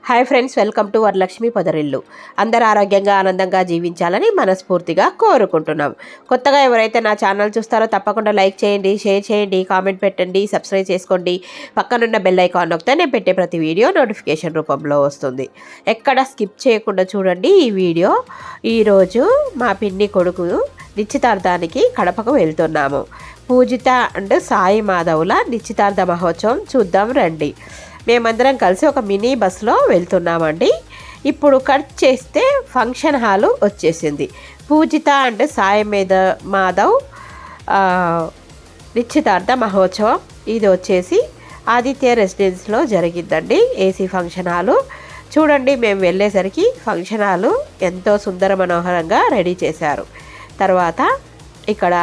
Hi friends, welcome to Varalakshmi Podarillu. అందరూ ఆరోగ్యంగా ఆనందంగా జీవించాలని మనస్ఫూర్తిగా కోరుకుంటున్నాం. కొత్తగా ఎవరైతే నా ఛానల్ చూస్తారో తప్పకుండా లైక్ చేయండి, షేర్ చేయండి, కామెంట్ పెట్టండి, సబ్స్క్రైబ్ చేసుకోండి. పక్కనున్న బెల్ ఐకాన్ నొక్కితే నేను పెట్టే ప్రతి వీడియో నోటిఫికేషన్ రూపంలో వస్తుంది. ఎక్కడ స్కిప్ చేయకుండా చూడండి ఈ వీడియో. ఈరోజు మా పిన్ని కొడుకు నిశ్చితార్థానికి కడపకు వెళ్తున్నాము. పూజిత అండ్ సాయి మాధవుల నిశ్చితార్థ మహోత్సవం చూద్దాం రండి. మేమందరం కలిసి ఒక మినీ బస్సులో వెళ్తున్నామండి. ఇప్పుడు కట్ చేస్తే ఫంక్షన్ హాలు వచ్చేసింది. పూజిత అండ్ సాయి మాధవ్ నిశ్చితార్థ మహోత్సవం ఇది వచ్చేసి ఆదిత్య రెసిడెన్స్లో జరిగిందండి. ఏసీ ఫంక్షన్ హాలు చూడండి. మేము వెళ్ళేసరికి ఫంక్షన్ హాలు ఎంతో సుందర మనోహరంగా రెడీ చేశారు. తర్వాత ఇక్కడ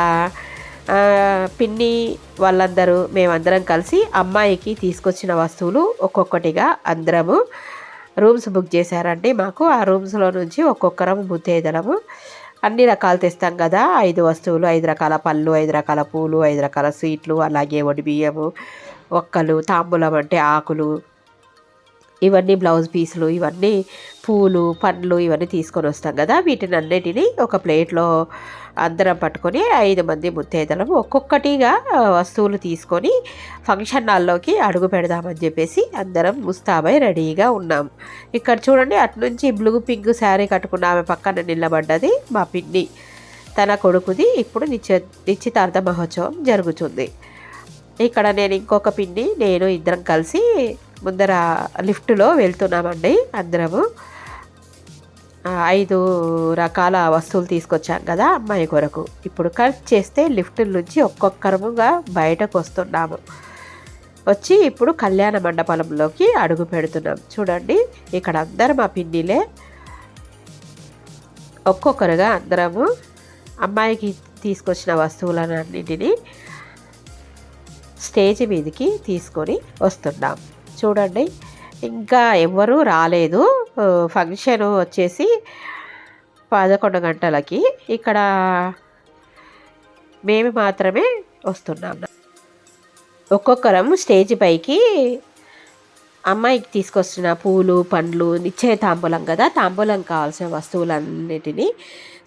పిన్ని వాళ్ళందరూ మేమందరం కలిసి అమ్మాయికి తీసుకొచ్చిన వస్తువులు ఒక్కొక్కటిగా అందరము రూమ్స్ బుక్ చేశారండి. మాకు ఆ రూమ్స్లో నుంచి ఒక్కొక్కరము ముత్తైదులము అన్ని రకాలు తెస్తాం కదా. 5 వస్తువులు, 5 రకాల పళ్ళు, 5 రకాల పూలు, 5 రకాల స్వీట్లు, అలాగే వడి బియ్యము, ఒక్కలు, తాంబూలం అంటే ఆకులు, ఇవన్నీ బ్లౌజ్ పీసులు, ఇవన్నీ పూలు, పండ్లు ఇవన్నీ తీసుకొని వస్తాం కదా. వీటిని అన్నిటినీ ఒక ప్లేట్లో అందరం పట్టుకొని 5 మంది ముత్తైదులము ఒక్కొక్కటిగా వస్తువులు తీసుకొని ఫంక్షన్ హాల్లోకి అడుగు పెడదామని చెప్పేసి అందరం ముస్తాబై రెడీగా ఉన్నాం. ఇక్కడ చూడండి, అటు నుంచి బ్లూ పింక్ శారీ కట్టుకున్న ఆమె పక్కన నిలబడ్డది మా పిన్ని. తన కొడుకుది ఇప్పుడు నిశ్చితార్థ మహోత్సవం జరుగుతుంది. ఇక్కడ నేను ఇంకొక పిన్ని నేను ఇద్దరం కలిసి ముందర లిఫ్ట్లో వెళ్తున్నామండి. అందరము 5 రకాల వస్తువులు తీసుకొచ్చాం కదా అమ్మాయి కొరకు. ఇప్పుడు కట్ చేస్తే లిఫ్ట్ నుంచి ఒక్కొక్కరముగా బయటకు వస్తున్నాము. వచ్చి ఇప్పుడు కళ్యాణ మండపంలోకి అడుగు పెడుతున్నాం. చూడండి, ఇక్కడ అందరం మా పిన్నిలే. ఒక్కొక్కరుగా అందరము అమ్మాయికి తీసుకొచ్చిన వస్తువులన్నింటినీ స్టేజ్ మీదకి తీసుకొని వస్తున్నాం. చూడండి, ఇంకా ఎవ్వరూ రాలేదు. ఫంక్షన్ వచ్చేసి 11 గంటలకి. ఇక్కడ మేము మాత్రమే వస్తున్నాం. ఒక్కొక్కరం స్టేజ్ పైకి అమ్మాయికి తీసుకొచ్చిన పూలు, పండ్లు, నిశ్చయ తాంబూలం కదా, తాంబూలం కావాల్సిన వస్తువులన్నిటినీ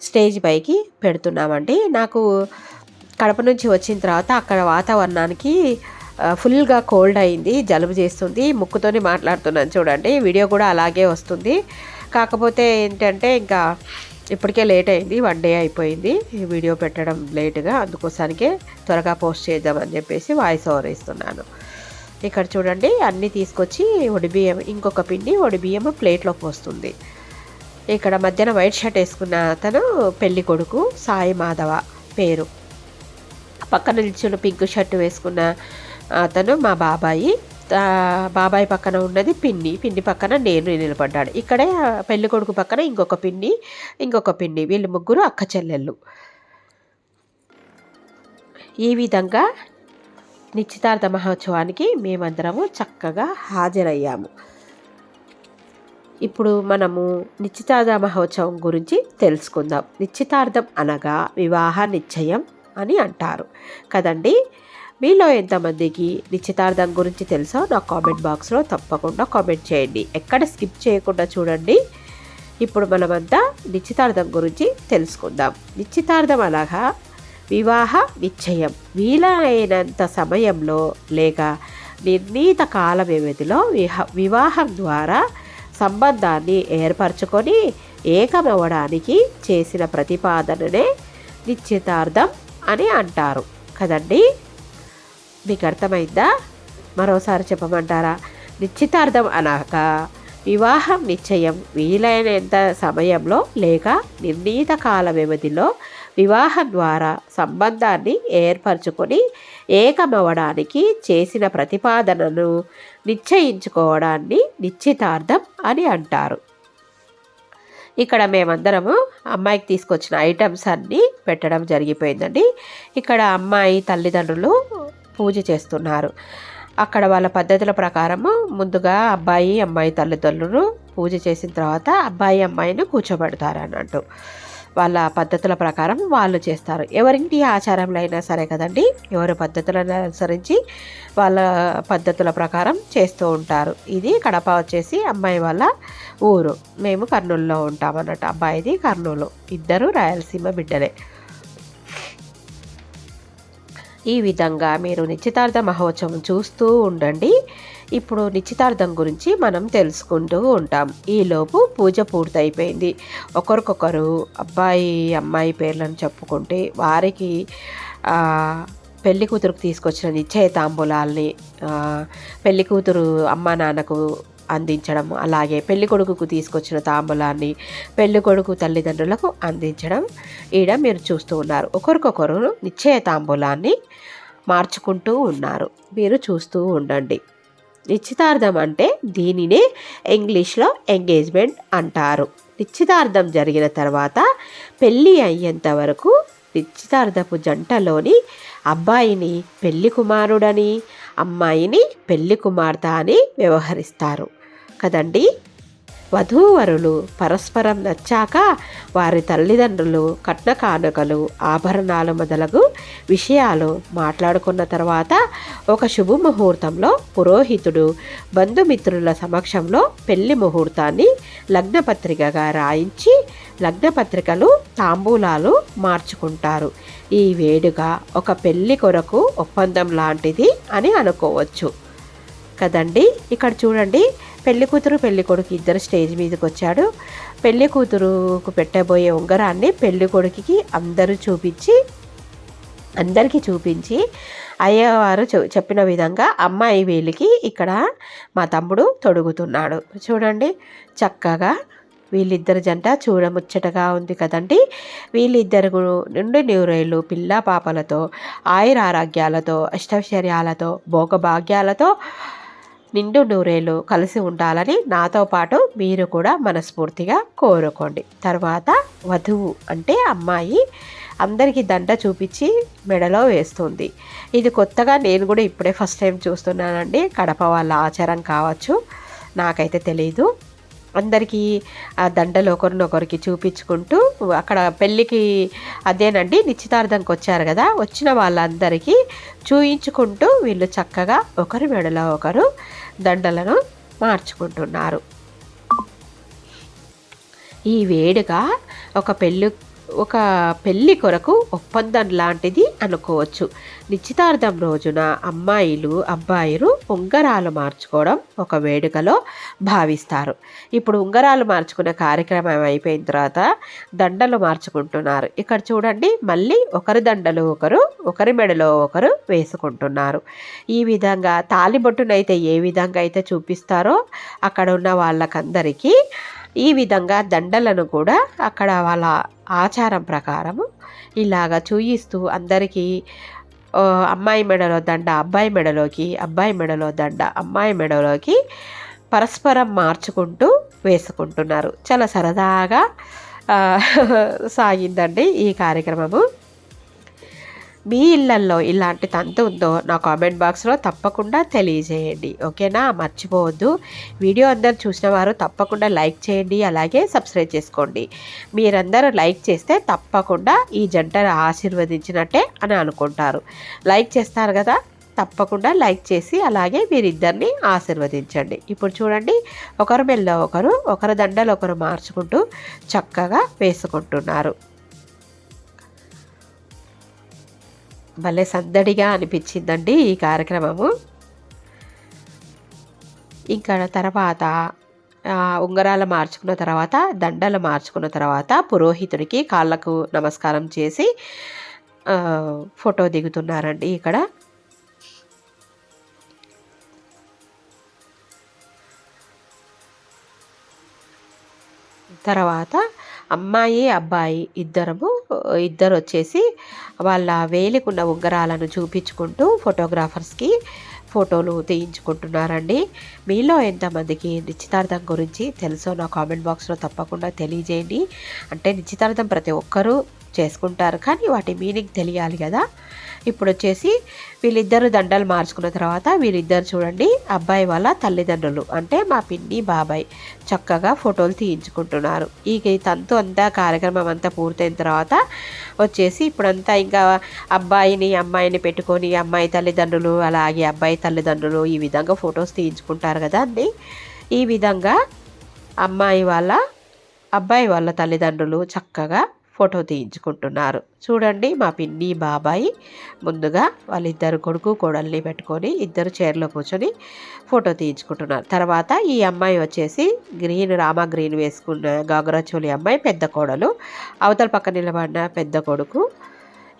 స్టేజ్ పైకి పెడుతున్నామండి. నాకు కడప నుంచి వచ్చిన తర్వాత అక్కడ వాతావరణానికి ఫుల్గా కోల్డ్ అయింది, జలుబు చేస్తుంది. ముక్కుతోనే మాట్లాడుతున్నాను చూడండి. వీడియో కూడా అలాగే వస్తుంది. కాకపోతే ఏంటంటే ఇంకా ఇప్పటికే లేట్ అయింది, 1 డే అయిపోయింది ఈ వీడియో పెట్టడం లేటుగా. అందుకోసానికే త్వరగా పోస్ట్ చేద్దామని చెప్పేసి వాయిస్ ఓవర్ ఇస్తున్నాను. ఇక్కడ చూడండి, అన్నీ తీసుకొచ్చి బియ్యం, ఇంకొక పిండి బియ్యం ప్లేట్లోకి వస్తుంది. ఇక్కడ మధ్యన వైట్ షర్ట్ వేసుకున్న అతను పెళ్లి కొడుకు సాయి మాధవ పేరు. పక్కన నిల్చున్న పింక్ షర్ట్ వేసుకున్న అతను మా బాబాయి. బాబాయ్ పక్కన ఉన్నది పిన్ని, పిన్ని పక్కన నేను నిలబడ్డాడు. ఇక్కడే పెళ్లి కొడుకు పక్కన ఇంకొక పిన్ని, వీళ్ళు ముగ్గురు అక్క చెల్లెళ్ళు. ఈ విధంగా నిశ్చితార్థ మహోత్సవానికి మేమందరము చక్కగా హాజరయ్యాము. ఇప్పుడు మనము నిశ్చితార్థ మహోత్సవం గురించి తెలుసుకుందాం. నిశ్చితార్థం అనగా వివాహ నిశ్చయం అని అంటారు కదండి. మీలో ఎంతమందికి నిశ్చితార్థం గురించి తెలుసో నా కామెంట్ బాక్స్లో తప్పకుండా కామెంట్ చేయండి. ఎక్కడ స్కిప్ చేయకుండా చూడండి. ఇప్పుడు మనమంతా నిశ్చితార్థం గురించి తెలుసుకుందాం. నిశ్చితార్థం అనగా వివాహ నిశ్చయం. వీలైనంత సమయంలో లేక నిర్ణీత కాల వ్యవధిలో వివాహం ద్వారా సంబంధాన్ని ఏర్పరచుకొని ఏకమవ్వడానికి చేసిన ప్రతిపాదననే నిశ్చితార్థం అని అంటారు కదండి. మీకు అర్థమైందా? మరోసారి చెప్పమంటారా? నిశ్చితార్థం అనగా వివాహం నిశ్చయం. వీలైనంత సమయంలో లేక నిర్ణీత కాల వ్యవధిలో వివాహం ద్వారా సంబంధాన్ని ఏర్పరచుకొని ఏకమవ్వడానికి చేసిన ప్రతిపాదనను నిశ్చయించుకోవడాన్ని నిశ్చితార్థం అని అంటారు. ఇక్కడ మేమందరము అమ్మాయికి తీసుకొచ్చిన ఐటమ్స్ అన్నీ పెట్టడం జరిగిపోయిందండి. ఇక్కడ అమ్మాయి తల్లిదండ్రులు పూజ చేస్తున్నారు. అక్కడ వాళ్ళ పద్ధతుల ప్రకారము ముందుగా అబ్బాయి అమ్మాయి తల్లిదండ్రులు పూజ చేసిన తర్వాత అబ్బాయి అమ్మాయిని కూర్చోబెడతారు అన్నట్టు. వాళ్ళ పద్ధతుల ప్రకారం వాళ్ళు చేస్తారు. ఎవరింటి ఆచారంలో అయినా సరే కదండి, ఎవరి పద్ధతులను అనుసరించి వాళ్ళ పద్ధతుల ప్రకారం చేస్తూ ఉంటారు. ఇది కడప వచ్చేసి అమ్మాయి వాళ్ళ ఊరు. మేము కర్నూలులో ఉంటామన్నట్టు. అబ్బాయిది కర్నూలు. ఇద్దరు రాయలసీమ బిడ్డలే. ఈ విధంగా మీరు నిశ్చితార్థ మహోత్సవం చూస్తూ ఉండండి. ఇప్పుడు నిశ్చితార్థం గురించి మనం తెలుసుకుంటూ ఉంటాం. ఈలోపు పూజ పూర్తయిపోయింది. ఒకరికొకరు అబ్బాయి అమ్మాయి పేర్లను చెప్పుకుంటే వారికి పెళ్లి కూతురుకు తీసుకొచ్చిన నిశ్చయ తాంబూలాల్ని పెళ్లి కూతురు అమ్మా నాన్నకు అందించడం, అలాగే పెళ్లి కొడుకుకు తీసుకొచ్చిన తాంబూలాన్ని పెళ్లి కొడుకు తల్లిదండ్రులకు అందించడం ఈడ మీరు చూస్తూ ఉన్నారు. ఒకరికొకరు నిశ్చయ తాంబూలాన్ని మార్చుకుంటూ ఉన్నారు. మీరు చూస్తూ ఉండండి. నిశ్చితార్థం అంటే దీనినే ఇంగ్లీష్లో ఎంగేజ్మెంట్ అంటారు. నిశ్చితార్థం జరిగిన తర్వాత పెళ్ళి అయ్యేంత వరకు నిశ్చితార్థపు జంటలోని అబ్బాయిని పెళ్లి కుమారుడని, అమ్మాయిని పెళ్లి కుమార్తె అని వ్యవహరిస్తారు కదండి. వధూవరులు పరస్పరం నచ్చాక వారి తల్లిదండ్రులు కట్న కానుకలు, ఆభరణాలు మొదలగు విషయాలు మాట్లాడుకున్న తర్వాత ఒక శుభముహూర్తంలో పురోహితుడు బంధుమిత్రుల సమక్షంలో పెళ్లి ముహూర్తాన్ని లగ్నపత్రికగా రాయించి లగ్నపత్రికలు తాంబూలాలు మార్చుకుంటారు. ఈ వేడుక ఒక పెళ్లి కొరకు ఒప్పందం లాంటిది అని అనుకోవచ్చు కదండి. ఇక్కడ చూడండి, పెళ్లి కూతురు పెళ్లి కొడుకు ఇద్దరు స్టేజ్ మీదకి వచ్చాడు. పెళ్లి కూతురుకు పెట్టబోయే ఉంగరాన్ని పెళ్లి కొడుకుకి అందరికీ చూపించి అయ్యవారు చెప్పిన విధంగా అమ్మాయి వేలికి ఇక్కడ మా తమ్ముడు తొడుగుతున్నాడు. చూడండి, చక్కగా వీళ్ళిద్దరు జంట చూడముచ్చటగా ఉంది కదండి. వీళ్ళిద్దరు నుండి నూరేళ్ళు పిల్ల పాపలతో, ఆయురారోగ్యాలతో, అష్టైశ్వర్యాలతో, భోగభాగ్యాలతో నిండు నూరేళ్ళు కలిసి ఉండాలని నాతో పాటు మీరు కూడా మనస్ఫూర్తిగా కోరుకోండి. తర్వాత వధువు అంటే అమ్మాయి అందరికీ దండ చూపించి మెడలో వేస్తుంది. ఇది కొత్తగా నేను కూడా ఇప్పుడే ఫస్ట్ టైం చూస్తున్నానండి. కడప వాళ్ళ ఆచారం కావచ్చు, నాకైతే తెలీదు. అందరికీ ఆ దండలు ఒకరినొకరికి చూపించుకుంటూ అక్కడ పెళ్ళికి అదేనండి నిశ్చితార్థంకి వచ్చారు కదా, వచ్చిన వాళ్ళందరికీ చూయించుకుంటూ వీళ్ళు చక్కగా ఒకరి మెడలో ఒకరు దండలను మార్చుకుంటున్నారు. ఈ వేడుక ఒక పెళ్ళి కొరకు ఒప్పందం లాంటిది అనుకోవచ్చు. నిశ్చితార్థం రోజున అమ్మాయిలు అబ్బాయిలు ఉంగరాలు మార్చుకోవడం ఒక వేడుకలో భావిస్తారు. ఇప్పుడు ఉంగరాలు మార్చుకునే కార్యక్రమం అయిపోయిన తర్వాత దండలు మార్చుకుంటున్నారు. ఇక్కడ చూడండి, మళ్ళీ ఒకరి దండలు ఒకరి మెడలో ఒకరు వేసుకుంటున్నారు. ఈ విధంగా తాలిబొట్టునైతే ఏ విధంగా అయితే చూపిస్తారో అక్కడ ఉన్న వాళ్ళకందరికీ ఈ విధంగా దండలను కూడా అక్కడ వాళ్ళ ఆచారం ప్రకారము ఇలాగా చూయిస్తూ అందరికీ అమ్మాయి మెడలో దండ అబ్బాయి మెడలోకి, అబ్బాయి మెడలో దండ అమ్మాయి మెడలోకి పరస్పరం మార్చుకుంటూ వేసుకుంటున్నారు. చాలా సరదాగా సాగిందండి ఈ కార్యక్రమము. మీ ఇళ్ళల్లో ఇలాంటి తంతు ఉందో నా కామెంట్ బాక్స్లో తప్పకుండా తెలియజేయండి. ఓకేనా? మర్చిపోవద్దు. వీడియో అందరు చూసిన వారు తప్పకుండా లైక్ చేయండి, అలాగే సబ్స్క్రైబ్ చేసుకోండి. మీరందరూ లైక్ చేస్తే తప్పకుండా ఈ జంటను ఆశీర్వదించినట్టే అని అనుకుంటారు. లైక్ చేస్తారు కదా, తప్పకుండా లైక్ చేసి అలాగే వీరిద్దరిని ఆశీర్వదించండి. ఇప్పుడు చూడండి, ఒకరి మెల్ల ఒకరు దండలు ఒకరు మార్చుకుంటూ చక్కగా వేసుకుంటున్నారు. భలే సందడిగా అనిపించిందండి ఈ కార్యక్రమము. ఇంకా తర్వాత ఉంగరాలు మార్చుకున్న తర్వాత దండలు మార్చుకున్న తర్వాత పురోహితుడికి కాళ్ళకు నమస్కారం చేసి ఫోటో దిగుతున్నారండి. ఇక్కడ తర్వాత అమ్మాయి అబ్బాయి ఇద్దరు వచ్చేసి వాళ్ళ వేలికున్న ఉంగరాలను చూపించుకుంటూ ఫోటోగ్రాఫర్స్కి ఫోటోలు తీయించుకుంటున్నారండి. మీలో ఎంతమందికి నిశ్చితార్థం గురించి తెలుసో నా కామెంట్ బాక్స్లో తప్పకుండా తెలియజేయండి. అంటే నిశ్చితార్థం ప్రతి ఒక్కరూ చేసుకుంటారు, కానీ వాటి మీనింగ్ తెలియాలి కదా. ఇప్పుడు వచ్చేసి వీళ్ళిద్దరు దండలు మార్చుకున్న తర్వాత వీళ్ళిద్దరు చూడండి అబ్బాయి వాళ్ళ తల్లిదండ్రులు అంటే మా పిన్ని బాబాయ్ చక్కగా ఫోటోలు తీయించుకుంటున్నారు. ఈ తంతు అంతా కార్యక్రమం అంతా పూర్తయిన తర్వాత వచ్చేసి ఇప్పుడంతా ఇంకా అబ్బాయిని అమ్మాయిని పెట్టుకొని అమ్మాయి తల్లిదండ్రులు అలాగే అబ్బాయి తల్లిదండ్రులు ఈ విధంగా ఫొటోస్ తీయించుకుంటారు కదా అండి. ఈ విధంగా అబ్బాయి వాళ్ళ తల్లిదండ్రులు చక్కగా ఫోటో తీయించుకుంటున్నారు. చూడండి మా పిన్ని బాబాయి ముందుగా వాళ్ళిద్దరు కొడుకు కోడల్ని పెట్టుకొని ఇద్దరు చైర్లో కూర్చొని ఫోటో తీయించుకుంటున్నారు. తర్వాత ఈ అమ్మాయి వచ్చేసి రామా గ్రీన్ వేసుకున్న గాగరా చోలి అమ్మాయి పెద్ద కోడలు, అవతల పక్క నిలబడిన పెద్ద కొడుకు.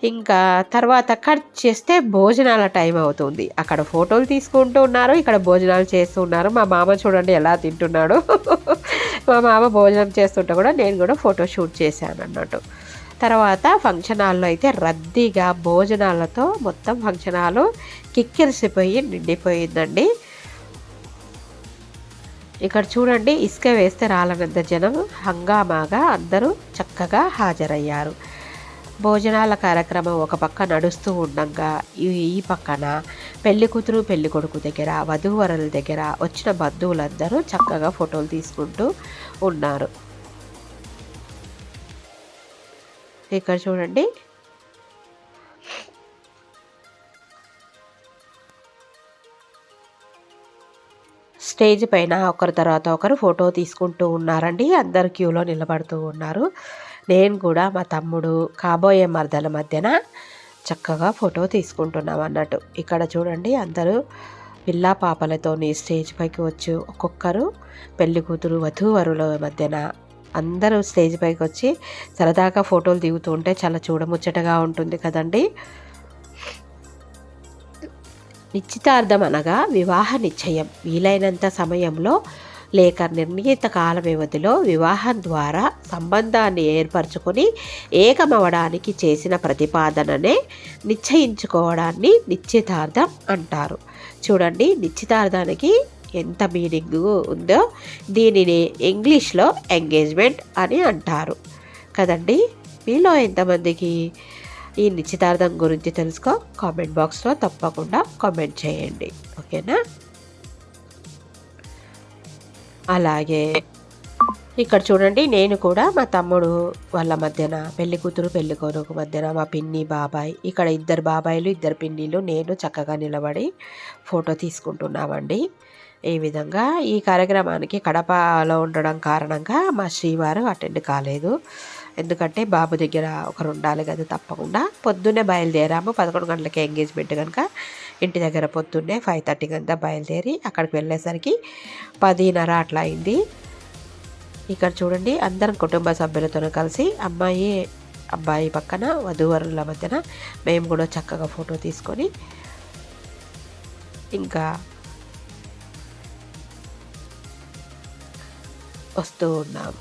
ఇంకా తర్వాత కట్ చేస్తే భోజనాల టైం అవుతుంది. అక్కడ ఫోటోలు తీసుకుంటూ ఉన్నారు, ఇక్కడ భోజనాలు చేస్తూ ఉన్నారు. మా మామ చూడండి ఎలా తింటున్నాడు. మా మామ భోజనం చేస్తుంటే కూడా నేను కూడా ఫోటో షూట్ చేశాను అన్నట్టు. తర్వాత ఫంక్షన్ హాల్లో అయితే రద్దీగా భోజనాలతో మొత్తం ఫంక్షన్ హాలు కిక్కిరిసిపోయి నిండిపోయిందండి. ఇక్కడ చూడండి ఇసుక వేస్తే రాలనంత జనం హంగామాగా అందరూ చక్కగా హాజరయ్యారు. భోజనాల కార్యక్రమం ఒక పక్క నడుస్తూ ఉండగా ఈ పక్కన పెళ్లి కూతురు పెళ్లి కొడుకు దగ్గర వధూవరుల దగ్గర వచ్చిన బంధువులందరూ చక్కగా ఫోటోలు తీసుకుంటూ ఉన్నారు. ఇక్కడ చూడండి స్టేజ్ పైన ఒకరి తర్వాత ఒకరు ఫోటో తీసుకుంటూ ఉన్నారండి. అందరు క్యూలో నిలబడుతూ ఉన్నారు. నేను కూడా మా తమ్ముడు కాబోయే మరదల మధ్యన చక్కగా ఫోటో తీసుకుంటున్నాం అన్నట్టు. ఇక్కడ చూడండి అందరూ పిల్లా పాపలతోని స్టేజ్ పైకి వచ్చి ఒక్కొక్కరు పెళ్లి కూతురు వధూవరుల మధ్యన అందరూ స్టేజ్ పైకి వచ్చి సరదాగా ఫోటోలు దిగుతూ ఉంటే చాలా చూడముచ్చటగా ఉంటుంది కదండి. నిశ్చితార్థం అనగా వివాహ నిశ్చయం. వీలైనంత సమయంలో లేక నిర్ణీత కాల వ్యవధిలో వివాహం ద్వారా సంబంధాన్ని ఏర్పరచుకొని ఏకమవడానికి చేసిన ప్రతిపాదననే నిశ్చయించుకోవడాన్ని నిశ్చితార్థం అంటారు. చూడండి నిశ్చితార్థానికి ఎంత మీనింగ్ ఉందో. దీనిని ఇంగ్లీష్లో ఎంగేజ్మెంట్ అని అంటారు కదండి. మీలో ఎంతమందికి ఈ నిశ్చితార్థం గురించి తెలుసుకో కామెంట్ బాక్స్లో తప్పకుండా కామెంట్ చేయండి, ఓకేనా. అలాగే ఇక్కడ చూడండి నేను కూడా మా తమ్ముడు వాళ్ళ మధ్యన పెళ్లి కూతురు పెళ్లి కొడుకు మధ్యన మా పిన్ని బాబాయ్, ఇక్కడ ఇద్దరు బాబాయిలు ఇద్దరు పిన్నిలు నేను చక్కగా నిలబడి ఫోటో తీసుకుంటున్నామండి. ఈ విధంగా ఈ కార్యక్రమానికి కడపలో ఉండడం కారణంగా మా శ్రీవారు అటెండ్ కాలేదు. ఎందుకంటే బాబు దగ్గర ఒకరు ఉండాలి కదా తప్పకుండా. పొద్దున్నే బయలుదేరాము, 11 గంటలకి ఎంగేజ్మెంట్ కనుక ఇంటి దగ్గర పొద్దున్నే 5:30 గంట బయలుదేరి అక్కడికి వెళ్ళేసరికి 10:30 అట్లా అయింది. ఇక్కడ చూడండి అందరం కుటుంబ సభ్యులతో కలిసి అమ్మాయి అబ్బాయి పక్కన వధూవరుల మధ్యన మేము కూడా చక్కగా ఫోటో తీసుకొని ఇంకా వస్తూ ఉన్నాం.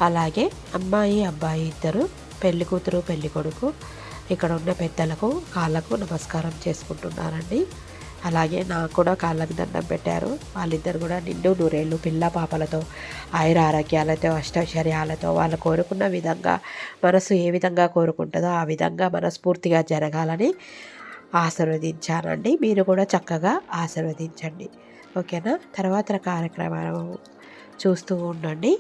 అలాగే అమ్మాయి అబ్బాయి ఇద్దరు పెళ్లి కూతురు పెళ్లి కొడుకు ఇక్కడ ఉన్న పెద్దలకు కాళ్ళకు నమస్కారం చేసుకుంటున్నారండి. అలాగే నాకు కూడా కాళ్ళకు దండం పెట్టారు. వాళ్ళిద్దరు కూడా నిండు నూరేళ్ళు పిల్ల పాపలతో ఆయుర ఆరోగ్యాలతో అష్టైశ్వర్యాలతో వాళ్ళు కోరుకున్న విధంగా మనసు ఏ విధంగా కోరుకుంటుందో ఆ విధంగా మనస్ఫూర్తిగా జరగాలని ఆశీర్వదించానండి. మీరు కూడా చక్కగా ఆశీర్వదించండి, ఓకేనా. తర్వాత కార్యక్రమం చూస్తూ ఉండండి.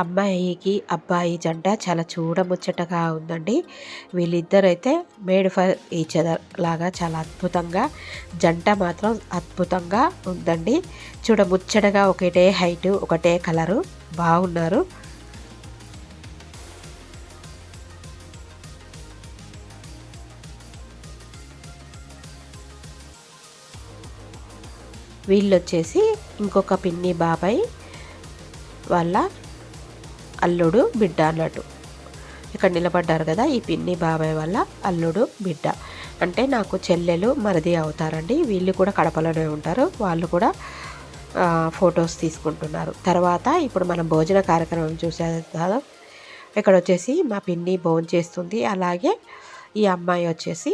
అమ్మాయికి అబ్బాయి జంట చాలా చూడముచ్చటగా ఉందండి. వీళ్ళిద్దరైతే మేడ్ ఫర్ ఈచ్ అదర్ లాగా చాలా అద్భుతంగా జంట మాత్రం అద్భుతంగా ఉందండి. చూడముచ్చటగా ఒకటే హైటు ఒకటే కలరు బాగున్నారు. వీళ్ళు వచ్చేసి ఇంకొక పిన్ని బాబాయ్ వాళ్ళ అల్లుడు బిడ్డ అన్నట్టు. ఇక్కడ నిలబడ్డారు కదా ఈ పిన్ని బాబాయ్ వాళ్ళ అల్లుడు బిడ్డ అంటే నాకు చెల్లెలు మరిది అవుతారండి. వీళ్ళు కూడా కడపలోనే ఉంటారు. వాళ్ళు కూడా ఫొటోస్ తీసుకుంటున్నారు. తర్వాత ఇప్పుడు మనం భోజన కార్యక్రమం చూసేద్దాం. ఇక్కడ వచ్చేసి మా పిన్ని భోజనం చేస్తుంది. అలాగే ఈ అమ్మాయి వచ్చేసి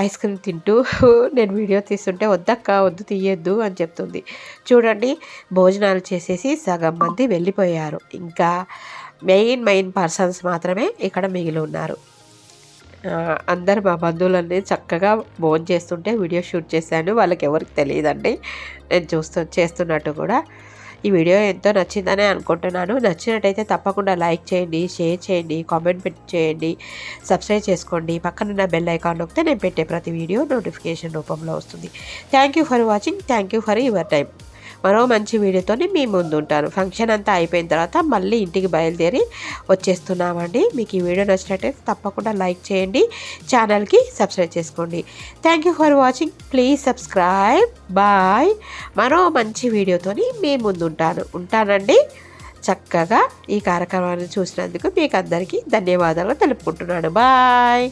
ఐస్ క్రీమ్ తింటూ నేను వీడియో తీస్తుంటే వద్దక్క వద్దు తీయొద్దు అని చెప్తుంది. చూడండి, భోజనాలు చేసేసి సగం మంది వెళ్ళిపోయారు. ఇంకా మెయిన్ పర్సన్స్ మాత్రమే ఇక్కడ మిగిలి ఉన్నారు. అందరు మా బంధువులన్నీ చక్కగా భోజనం చేస్తుంటే వీడియో షూట్ చేశాను. వాళ్ళకి ఎవరికి తెలియదండి నేను చేస్తున్నట్టు కూడా. ఈ వీడియో ఎంతో నచ్చిందనే అనుకుంటున్నాను. నచ్చినట్టయితే తప్పకుండా లైక్ చేయండి, షేర్ చేయండి, కామెంట్ చేయండి, సబ్స్క్రైబ్ చేసుకోండి. పక్కనున్న బెల్ ఐకాన్ నొక్కితే నేను పెట్టే ప్రతి వీడియో నోటిఫికేషన్ రూపంలో వస్తుంది. Thank you for watching. Thank you for your time. మరో మంచి వీడియోతోని మీ ముందు ఉంటాను. ఫంక్షన్ అంతా అయిపోయిన తర్వాత మళ్ళీ ఇంటికి బయలుదేరి వచ్చేస్తున్నామండి. మీకు ఈ వీడియో నచ్చినట్టయితే తప్పకుండా లైక్ చేయండి, ఛానల్కి సబ్స్క్రైబ్ చేసుకోండి. Thank you for watching. Please subscribe. Bye. మరో మంచి వీడియోతోని మీ ముందు ఉంటానండి. చక్కగా ఈ కార్యక్రమాన్ని చూసినందుకు మీకు అందరికీ ధన్యవాదాలు తెలుపుకుంటున్నాను. బాయ్.